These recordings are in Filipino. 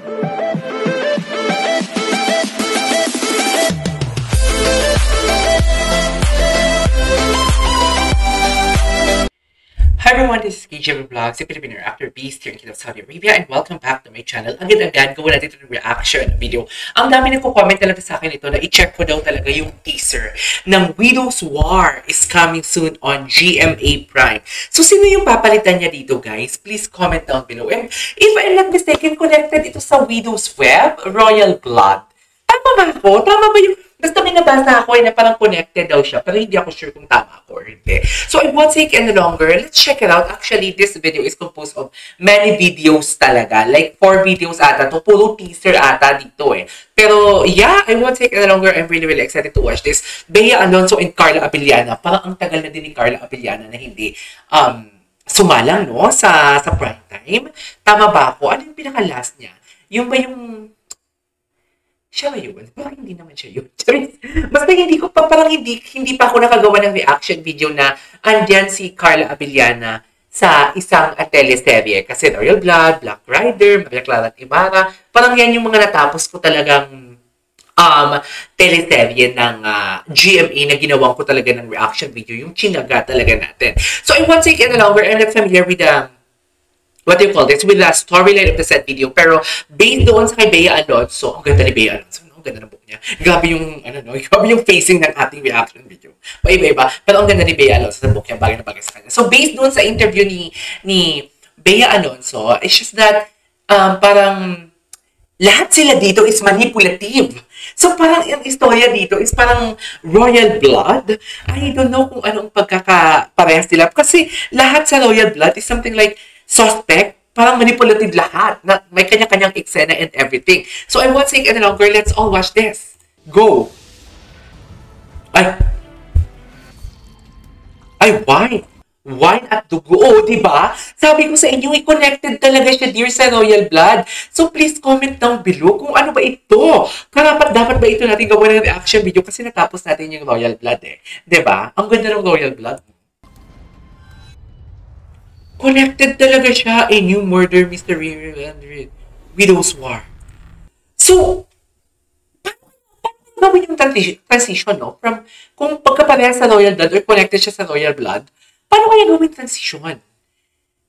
Hi everyone, this is KJV Vlogs, si Filipino Actor Beast here in Kingdom of Saudi Arabia, and welcome back to my channel. Agad-agad, gawa natin ito ng reaction video. Ang dami nagko-comment talaga sa akin ito na i-check ko daw talaga yung teaser ng Widow's War is coming soon on GMA Prime. So, sino yung papalitan niya dito, guys? Please comment down below. And if I'm not mistaken, connected ito sa Widow's Web, Royal Blood. Tama ba ako? Tama ba yung... Basta may nabasa ako na parang connected daw siya, pero hindi ako sure kung tama ako or hindi. So I won't take any longer. Let's check it out. Actually, this video is composed of many videos talaga. Like 4 videos ata to. Puro teaser ata dito eh. Pero yeah, I won't take any longer. I'm really excited to watch this. Bea Alonzo and Carla Abellana. Parang ang tagal na din ni Carla Abellana na hindi sumalang, no? Sa prime time. Tama ba ako? Ano yung pinaka-last niya? Yung ba yung... Siya ba yun? Parang hindi naman siya yun. Basta hindi ko pa, parang hindi pa ako nakagawa ng reaction video na andyan si Carla Abellana sa isang teleserye. Kasi Royal Blood, Black Rider, Maria Clara at Ibarra, parang yan yung mga natapos ko talagang teleserye ng GMA na ginawan ko talaga ng reaction video, yung chinaga talaga natin. So I won't take any longer, and I'm familiar with what do you call this? With the storyline of the set video. Pero based doon sa kay Bea Alonzo, ang ganda ni Bea Alonzo, no? Ang ganda ng book niya. Grabe yung, grabe yung facing ng ating reaction video. Paiba-iba. Pero ang ganda ni Bea Alonzo sa book niya, bagay na bagay sa kanya. So based doon sa interview ni Bea Alonzo, it's just that parang lahat sila dito is manipulative. So parang yung istorya dito is parang royal blood. I don't know kung anong pagkakaparehas nila. Kasi lahat sa royal blood is something like suspect, parang manipulative lahat. Na may kanya-kanyang eksena and everything. So I won't take any longer. Let's all watch this. Go! Ay, wine. Wine at dugo. Oh, diba? Sabi ko sa inyo, connected talaga siya, dear, sa royal blood. So please comment down below kung ano ba ito. Dapat ba ito natin gawa ng reaction video kasi natapos natin yung royal blood eh. Diba? Ang ganda ng royal blood. Connected talaga siya. A new murder mystery and Widow's War. So, paano gawin yung transition, no? From, kung pagkapareha sa royal blood or connected siya sa royal blood, paano kaya gawin transition?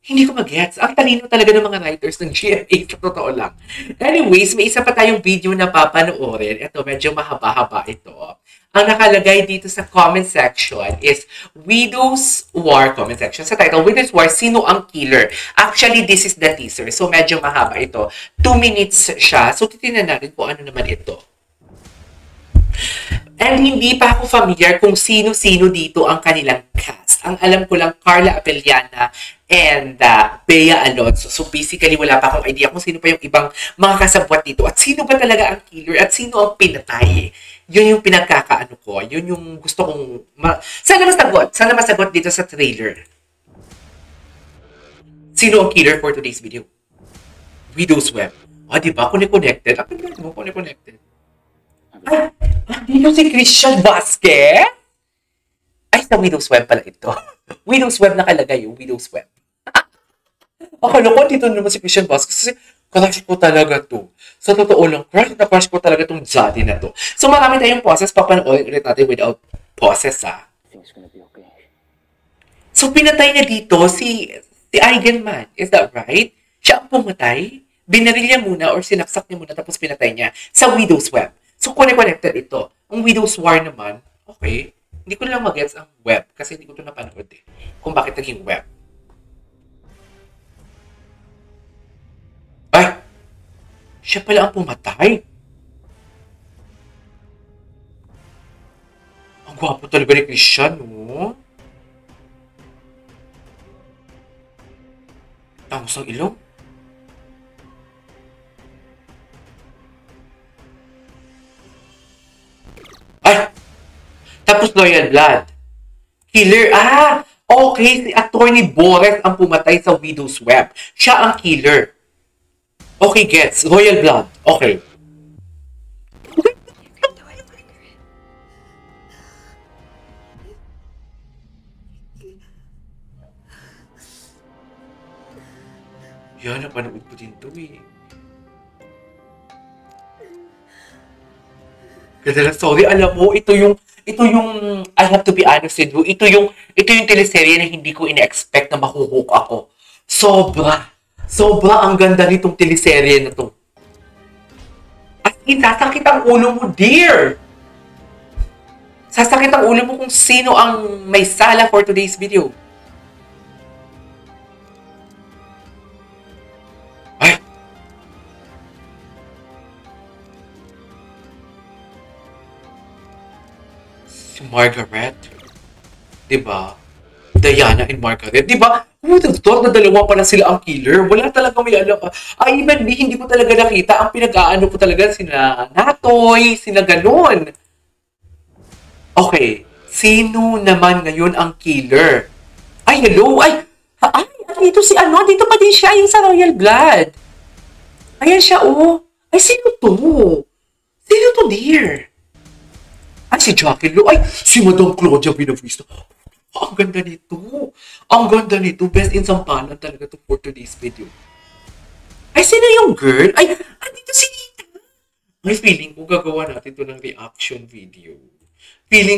Hindi ko mag-gets. Ang talino talaga ng mga writers ng GMA, sa totoo lang. Anyways, may isa pa tayong video na papanoorin. Ito, medyo mahaba-haba ito. Ang nakalagay dito sa comment section is Widow's War comment section. Sa title, Widow's War, sino ang killer? Actually, this is the teaser. So, medyo mahaba ito. 2 minutes siya. So, titignan natin kung ano naman ito. And hindi pa ako familiar kung sino-sino dito ang kanilang cast. Ang alam ko lang, Carla Abellana and Bea Alonzo. So basically, wala pa akong idea kung sino pa yung ibang mga kasabwat dito. At sino ba talaga ang killer? At sino ang pinatay? Yun yung pinagkakaano ko. Yun yung gusto kong... Sana masagot dito sa trailer. Sino ang killer for today's video? Widow's Web. Diba? Connected. Ang pinag mo, connected. Dito si Christian Vasquez? Ay, sa Widow's Web pala ito. Widow's Web nakalagay yung Widow's Web. Akala ko dito naman si Christian Vasquez kasi crush ko talaga to. Sa totoo lang, crush ko talaga tong Zaddy na to. So marami tayong pauses, papanoorin ulit natin without pauses okay. So pinatay niya dito si Eigenman. Is that right? Siya ang pumatay? Binaril niya muna or sinaksak niya muna tapos pinatay niya sa Widow's Web. So, connected ito. Ang Widow's War naman, okay, hindi ko lang mag-gets ang web kasi hindi ko ito napanood eh. Kung bakit naging web. Ay! Siya pala ang pumatay. Ang gwapo talaga ni Christian, no? Tangos ang ilong. Tapos Royal Blood. Killer. Okay. Si Attorney Boris ang pumatay sa Widow's Web. Siya ang killer. Okay, gets. Royal Blood. Okay. Yan, napanood ko din to eh. Ganda lang, sorry, alam mo, ito yung, I have to be honest with you, ito yung teleserye na hindi ko ina-expect na makuhook ako. Sobra ang ganda nitong teleserye na to. As in, sasakit ang ulo mo, dear! Sasakit ang ulo mo kung sino ang may sala for today's video. Ay! Si Margaret. Diba? Diana and Margaret. Diba? Who would have thought na dalawa pala sila ang killer? Wala talaga may alam. Even me, hindi ko talaga nakita. Ang pinag-aano ko talaga sina Natoy, sina ganon. Okay. Sino naman ngayon ang killer? Ay, hello! Ay, dito si ano? Dito pa din siya, yung sa Royal Blood. Ayan siya, oh. Ay, sino to? Sino to, dear? Ay, si Jackie Lou. Ay, si Madam Claudia Buenavista. Ang ganda nito. Ang ganda nito. Best in Sampalan talaga to for today's video. Ay, sino yung girl? Ay, andito si Nita. Ay, feeling ko gagawa natin to ng reaction video. Sino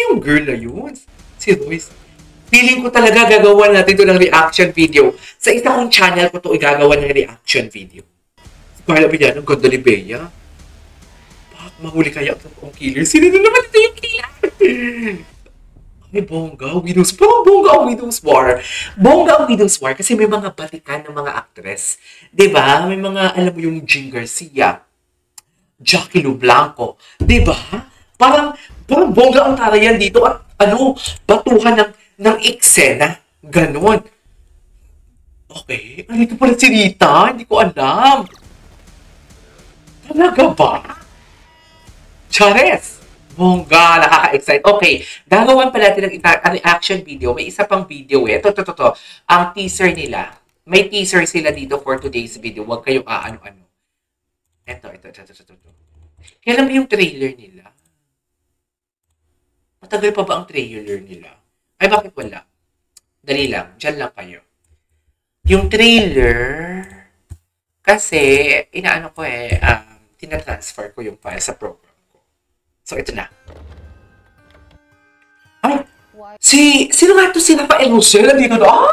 yung girl na yun? Si Royce. Feeling ko talaga gagawa natin to ng reaction video. Sa isa kong channel ko to igagawa ng reaction video. Kaya yan, ang ganda ni Bea. Bakit mahuli kaya ang killer? Sino na naman ito yung killer? Ay, bongga, Widow's War. Bongga ang Widow's War kasi may mga balikan ng mga actress. Diba? May mga, alam mo yung Jean Garcia, Jackie Lou Blanco. Diba? Parang bongga ang tarayan dito at batuhan ng eksena. Ganon. Okay, andito pala si Rita. Hindi ko alam. Talaga ba? Chares! Bongga, nakaka-excite. Okay, gagawan pala natin ng reaction video. May isa pang video eh. Ito. Ang teaser nila. May teaser sila dito for today's video. Huwag kayong ano-ano. Ito. Kailan mo yung trailer nila? Matagal pa ba ang trailer nila? Ay, bakit wala? Dali lang. Diyan lang kayo. Yung trailer, kasi, inaano ko tinatransfer ko yung file sa program. So, ito na. Ay! Sino nga ito si Rafael Rosel? Dito na.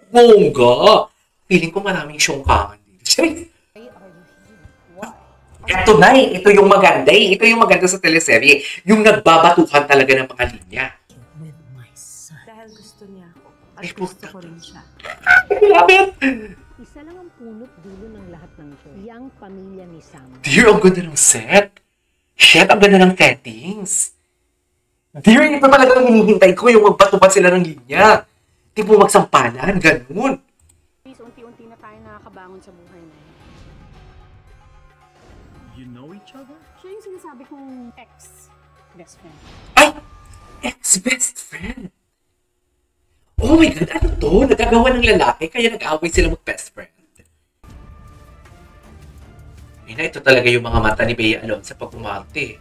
Bongga! Feeling ko maraming syongkangan dito. Ito na eh. Ito yung maganda eh. Ito yung maganda sa teleserye. Yung nagbabatuhan talaga ng mga linya. Dahil gusto niya ako. At Ay, gusto ko rin siya. Lapit! Isa lang ang punot dulo ng lahat ng ito. Yang pamilya ni Sam. Dear, ang ganda ng set. Shit, ang ganda ng settings. Dear, ito talaga ang hinihintay ko, yung magbatupan sila ng linya. Tipo magsampalan, ganun. Please, unti-unti na tayo nakakabangon sa buhay na yun. You know each other? Siya yung sinasabi kong ex-best friend. Ay! Ex-best friend. Oh my God, ano to? Nagagawa ng lalaki, kaya nag-away sila mag-best friend. Ina, ito talaga yung mga mata ni Bea Alon sa pag-umarte.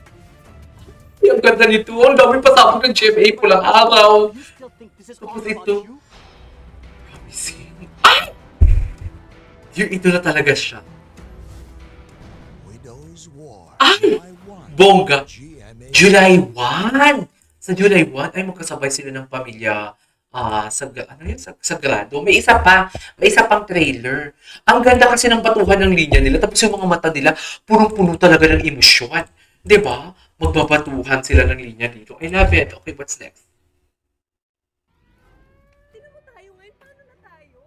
Ang ganda nito. Ang dami pasabog ng GMA pulang araw. You still think this is Tapos all ito. about you? Promising. Ay! Ito na talaga siya. Widow's War. Ay! July 1. Bongga. GMA. July 1! Sa July 1, ay magkasabay sila ng pamilya Sagrado. May isa pang trailer. Ang ganda kasi ng batuhan ng linya nila. Tapos yung mga mata nila, punong-puno talaga ng emosyon. Diba? Magbabatuhan sila ng linya dito. I love it. Okay, what's next? Tignan mo tayo ngayon, paano na tayo?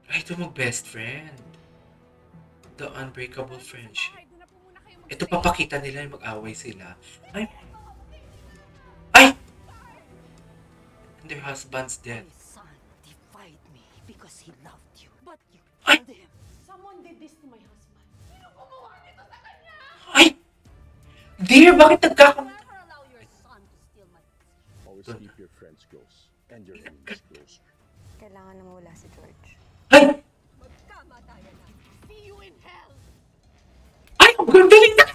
Ay, ito mag-best friend. The unbreakable friendship. Ito papakita nila yung mag-away sila. Ay! And their husband's dead. My son defied me because he loved you. But you Ay! killed him. Someone did this to my husband. Sino gumawa nito sa kanya? Ay! Dear, bakit nagkakaroon? Never allow your son to steal my position. Always keep your friends close and your enemies closer. Kailangan na mawala si George. Ay! Magkamatayan na. See you in hell! Ay! Ang ganda nila!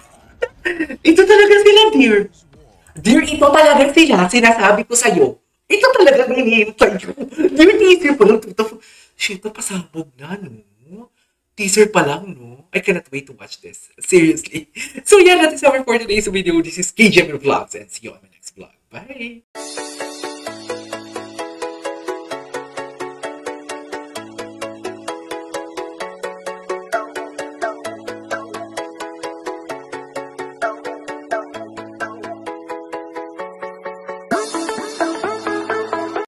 Ito talaga sila, dear. Dear, ito talaga sila. Sinasabi ko sa'yo. Ito talaga hinihintay ko. Dear, tiisip ko lang ito. Shit, napasabog na, no? teaser pa lang, no? I cannot wait to watch this. Seriously. So yeah, that is our for today's video. This is KGM Vlogs and see you on my next vlog. Bye!